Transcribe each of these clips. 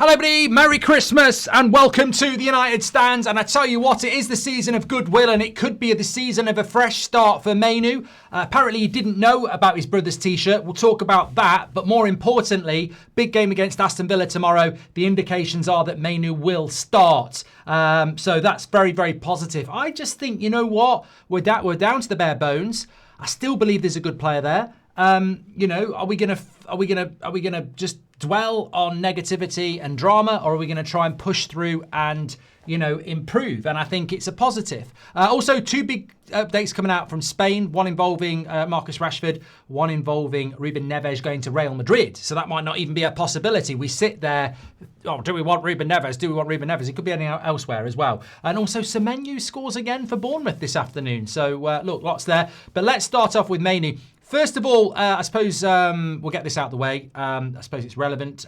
Hello everybody, Merry Christmas and welcome to the United Stands. And I tell you what, it is the season of goodwill and it could be the season of a fresh start for Mainoo. Apparently he didn't know about his brother's t-shirt. We'll talk about that. But more importantly, big game against Aston Villa tomorrow. The indications are that Mainoo will start. So that's very, very positive. I just think, you know what? We're down to the bare bones. I still believe there's a good player there. Are we gonna just dwell on negativity and drama, or are we going to try and push through and, improve? And I think it's a positive. Also, two big updates coming out from Spain, one involving Marcus Rashford, one involving Ruben Neves going to Real Madrid. So that might not even be a possibility. We sit there, do we want Ruben Neves? Do we want Ruben Neves? It could be anything elsewhere as well. And also, Semenyo scores again for Bournemouth this afternoon. So, look, lots there. But let's start off with Mainoo. First of all, I suppose we'll get this out of the way. I suppose it's relevant.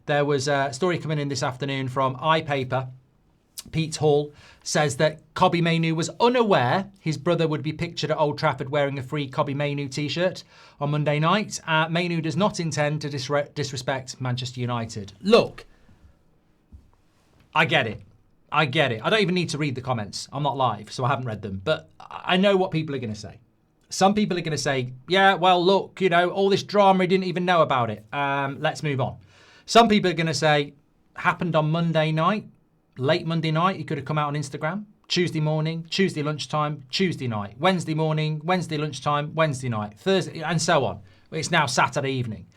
There was a story coming in this afternoon from iPaper. Pete Hall says that Kobbie Mainoo was unaware his brother would be pictured at Old Trafford wearing a free Kobbie Mainoo t-shirt on Monday night. Mainoo does not intend to disrespect Manchester United. Look, I get it. I don't even need to read the comments. I'm not live, so I haven't read them. But I know what people are going to say. Some people are going to say, yeah, well, look, all this drama, he didn't even know about it. Let's move on. Some people are going to say, happened on Monday night, late Monday night. He could have come out on Instagram. Tuesday morning, Tuesday lunchtime, Tuesday night. Wednesday morning, Wednesday lunchtime, Wednesday night. Thursday, and so on. It's now Saturday evening.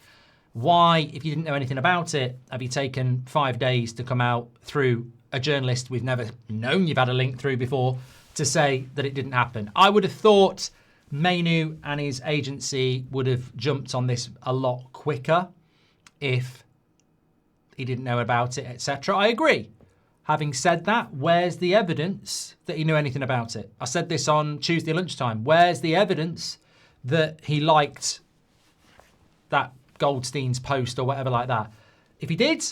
Why, if you didn't know anything about it, have you taken 5 days to come out through a journalist we've never known you've had a link through before to say that it didn't happen? I would have thought Mainoo and his agency would have jumped on this a lot quicker if he didn't know about it, etc. I agree. Having said that, where's the evidence that he knew anything about it? I said this on Tuesday lunchtime. Where's the evidence that he liked that Goldstein's post or whatever like that? If he did,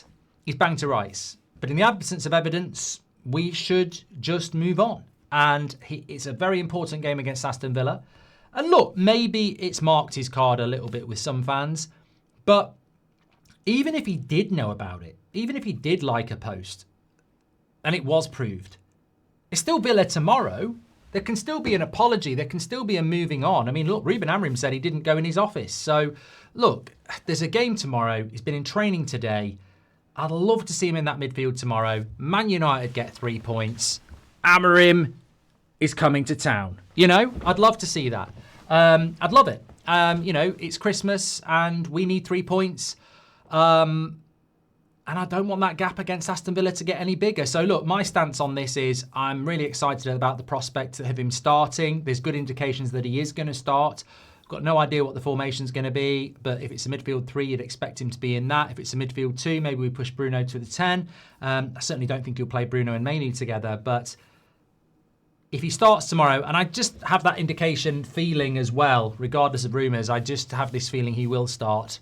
he's banged to rights. But in the absence of evidence, we should just move on. And it's a very important game against Aston Villa. And look, maybe it's marked his card a little bit with some fans, but even if he did know about it, even if he did like a post, and it was proved, it's still Villa tomorrow. There can still be an apology. There can still be a moving on. I mean, look, Ruben Amorim said he didn't go in his office. So, look, there's a game tomorrow. He's been in training today. I'd love to see him in that midfield tomorrow. Man United get 3 points. Amorim is coming to town. I'd love to see that. I'd love it. It's Christmas and we need 3 points. And I don't want that gap against Aston Villa to get any bigger. So look, my stance on this is I'm really excited about the prospect of him starting. There's good indications that he is going to start. Got no idea what the formation's going to be, but if it's a midfield 3, you'd expect him to be in that. If it's a midfield 2, maybe we push Bruno to the 10. I certainly don't think he'll play Bruno and Mainoo together, but if he starts tomorrow, and I just have that feeling as well, regardless of rumours, I just have this feeling he will start.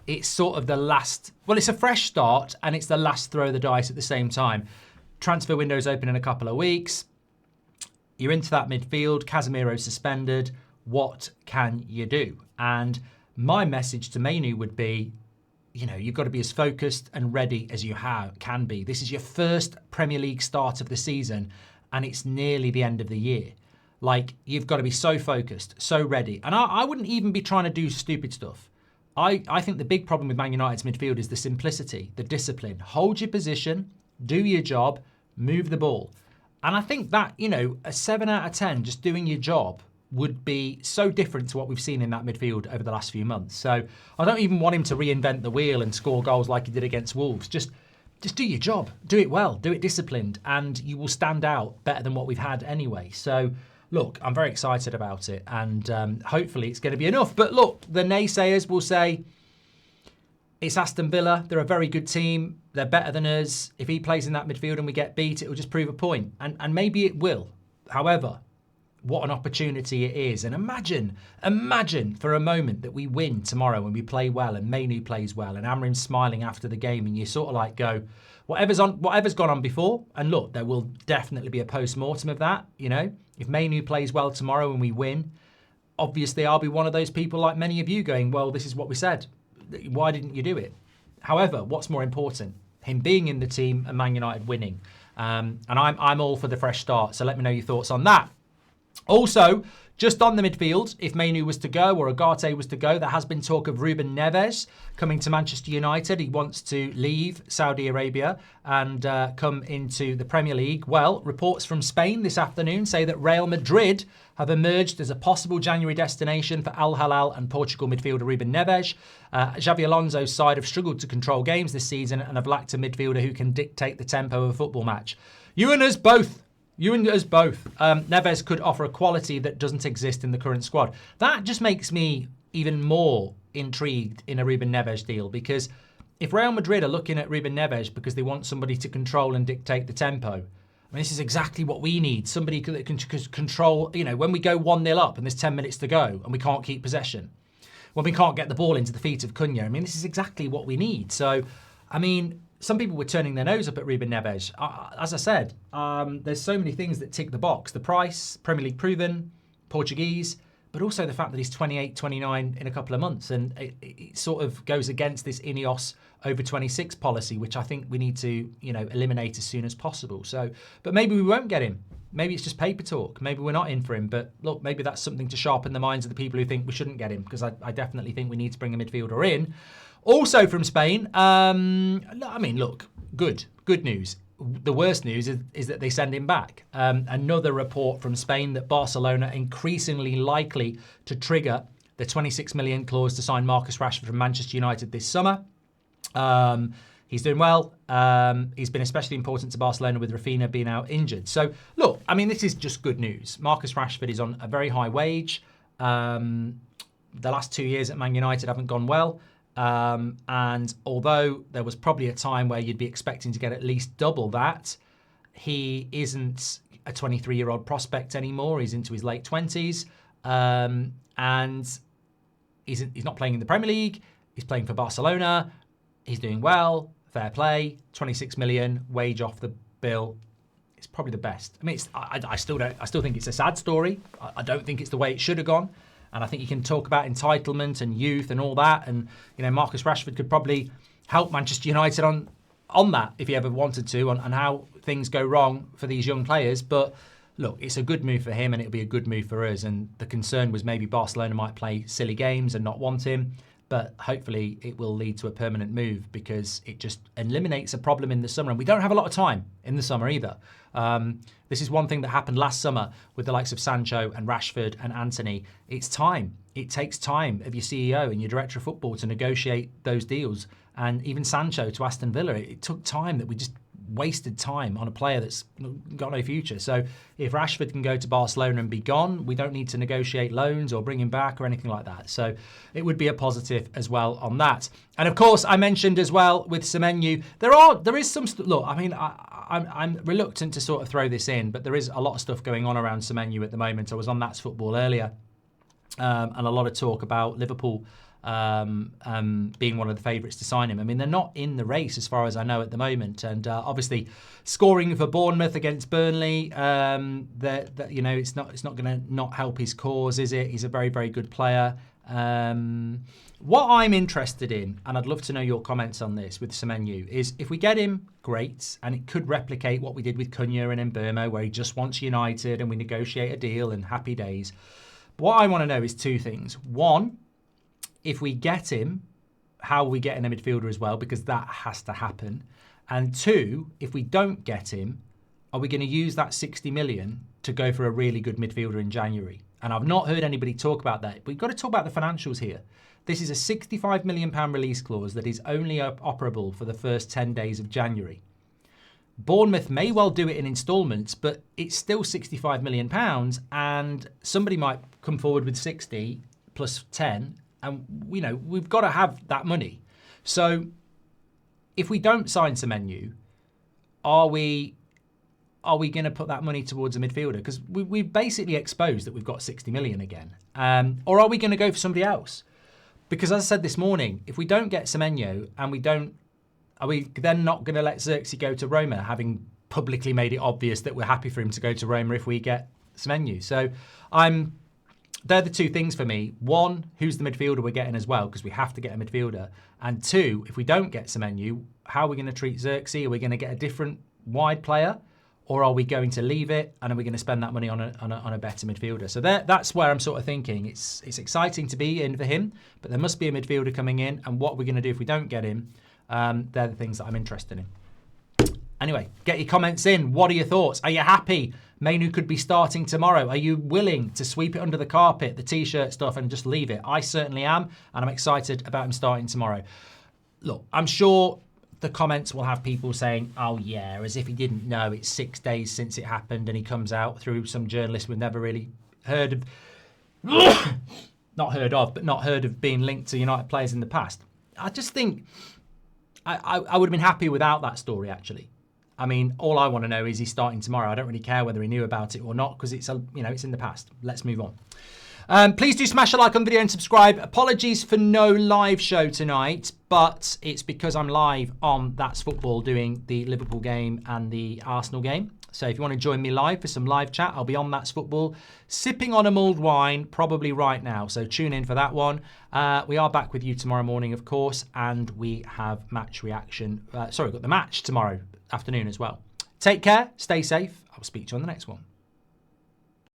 It's sort of the last, it's a fresh start, and it's the last throw of the dice at the same time. Transfer window's open in a couple of weeks. You're into that midfield, Casemiro's suspended. What can you do? And my message to Mainoo would be, you've got to be as focused and ready as you can be. This is your first Premier League start of the season, and it's nearly the end of the year. You've got to be so focused, so ready. And I wouldn't even be trying to do stupid stuff. I think the big problem with Man United's midfield is the simplicity, the discipline. Hold your position, do your job, move the ball. And I think that, a 7 out of 10 just doing your job would be so different to what we've seen in that midfield over the last few months. So I don't even want him to reinvent the wheel and score goals like he did against Wolves. Just do your job, do it well, do it disciplined, and you will stand out better than what we've had anyway. So, look, I'm very excited about it, and hopefully it's going to be enough. But look, the naysayers will say, it's Aston Villa, they're a very good team, they're better than us. If he plays in that midfield and we get beat, it will just prove a point. And maybe it will. However, what an opportunity it is. And imagine for a moment that we win tomorrow and we play well and Mainoo plays well and Amorim's smiling after the game, and you sort of go, whatever's gone on before, and look, there will definitely be a post-mortem of that, If Mainoo plays well tomorrow and we win, obviously I'll be one of those people like many of you going, well, this is what we said. Why didn't you do it? However, what's more important? him being in the team and Man United winning. And I'm all for the fresh start. So let me know your thoughts on that. Also, just on the midfield, if Mainoo was to go or Ugarte was to go, there has been talk of Ruben Neves coming to Manchester United. He wants to leave Saudi Arabia and come into the Premier League. Well, reports from Spain this afternoon say that Real Madrid have emerged as a possible January destination for Al Hilal and Portugal midfielder Ruben Neves. Xavi Alonso's side have struggled to control games this season and have lacked a midfielder who can dictate the tempo of a football match. You and us both. Neves could offer a quality that doesn't exist in the current squad. That just makes me even more intrigued in a Ruben Neves deal, because if Real Madrid are looking at Ruben Neves because they want somebody to control and dictate the tempo, I mean, this is exactly what we need. Somebody that can control, when we go 1-0 up and there's 10 minutes to go and we can't keep possession, when we can't get the ball into the feet of Cunha. I mean, this is exactly what we need. So, I mean, some people were turning their nose up at Ruben Neves. As I said, there's so many things that tick the box. The price, Premier League proven, Portuguese, but also the fact that he's 28, 29 in a couple of months. And it sort of goes against this Ineos over 26 policy, which I think we need to, eliminate as soon as possible. So, but maybe we won't get him. Maybe it's just paper talk. Maybe we're not in for him. But look, maybe that's something to sharpen the minds of the people who think we shouldn't get him, because I definitely think we need to bring a midfielder in. Also from Spain, look, good news. The worst news is that they send him back. Another report from Spain that Barcelona increasingly likely to trigger the 26 million clause to sign Marcus Rashford from Manchester United this summer. He's doing well. He's been especially important to Barcelona with Rafinha being out injured. So, look, I mean, this is just good news. Marcus Rashford is on a very high wage. The last 2 years at Man United haven't gone well. And although there was probably a time where you'd be expecting to get at least double that, he isn't a 23-year-old prospect anymore. He's into his late 20s. And he's not playing in the Premier League. He's playing for Barcelona. He's doing well. Fair play. 26 million wage off the bill. It's probably the best. I mean, I still think it's a sad story. I don't think it's the way it should have gone. And I think you can talk about entitlement and youth and all that. And, Marcus Rashford could probably help Manchester United on that if he ever wanted to, on how things go wrong for these young players. But look, it's a good move for him and it'll be a good move for us. And the concern was maybe Barcelona might play silly games and not want him. But hopefully it will lead to a permanent move, because it just eliminates a problem in the summer. And we don't have a lot of time in the summer either. This is one thing that happened last summer with the likes of Sancho and Rashford and Antony. It's time. It takes time of your CEO and your director of football to negotiate those deals. And even Sancho to Aston Villa, it took time that we just wasted time on a player that's got no future. So if Rashford can go to Barcelona and be gone, we don't need to negotiate loans or bring him back or anything like that. So it would be a positive as well on that. And of course, I mentioned as well with Semenyo, there is some look. I mean, I'm reluctant to sort of throw this in, but there is a lot of stuff going on around Semenyo at the moment. I was on That's Football earlier, and a lot of talk about Liverpool being one of the favourites to sign him. I mean, they're not in the race as far as I know at the moment, and obviously scoring for Bournemouth against Burnley, it's not going to not help his cause, is it? He's a very, very good player. What I'm interested in, and I'd love to know your comments on this with Semenyo, is if we get him, great, and it could replicate what we did with Cunha and Mbeumo, where he just wants United and we negotiate a deal and happy days. But what I want to know is two things. One, if we get him, how are we getting a midfielder as well? Because that has to happen. And two, if we don't get him, are we going to use that 60 million to go for a really good midfielder in January? And I've not heard anybody talk about that. We've got to talk about the financials here. This is a £65 million release clause that is only operable for the first 10 days of January. Bournemouth may well do it in instalments, but it's still £65 million, and somebody might come forward with 60 plus 10, and we've got to have that money. So if we don't sign Semenyo, are we going to put that money towards a midfielder? Because we've basically exposed that we've got 60 million again. Or are we going to go for somebody else? Because as I said this morning, if we don't get Semenyo and are we then not going to let Xerxes go to Roma, having publicly made it obvious that we're happy for him to go to Roma if we get Semenyo? So I'm they're the two things for me. One, who's the midfielder we're getting as well, because we have to get a midfielder. And two, if we don't get Semenyo, how are we going to treat Xerxes? Are we going to get a different wide player? Or are we going to leave it and are we going to spend that money on a better midfielder? So that's where I'm sort of thinking. It's exciting to be in for him, but there must be a midfielder coming in. And what we're going to do if we don't get him, they're the things that I'm interested in. Anyway, get your comments in. What are your thoughts? Are you happy Mainoo could be starting tomorrow? Are you willing to sweep it under the carpet, the T-shirt stuff, and just leave it? I certainly am, and I'm excited about him starting tomorrow. Look, I'm sure the comments will have people saying, oh yeah, as if he didn't know it's 6 days since it happened and he comes out through some journalist we've never really heard of, not heard of being linked to United players in the past. I just think I would have been happy without that story, actually. I mean, all I want to know is he's starting tomorrow. I don't really care whether he knew about it or not because it's in the past. Let's move on. Please do smash a like on the video and subscribe. Apologies for no live show tonight, but it's because I'm live on That's Football doing the Liverpool game and the Arsenal game. So if you want to join me live for some live chat, I'll be on That's Football, sipping on a mulled wine, probably right now. So tune in for that one. We are back with you tomorrow morning, of course, and we have match reaction. We've got the match tomorrow afternoon as well. Take care, stay safe. I'll speak to you on the next one.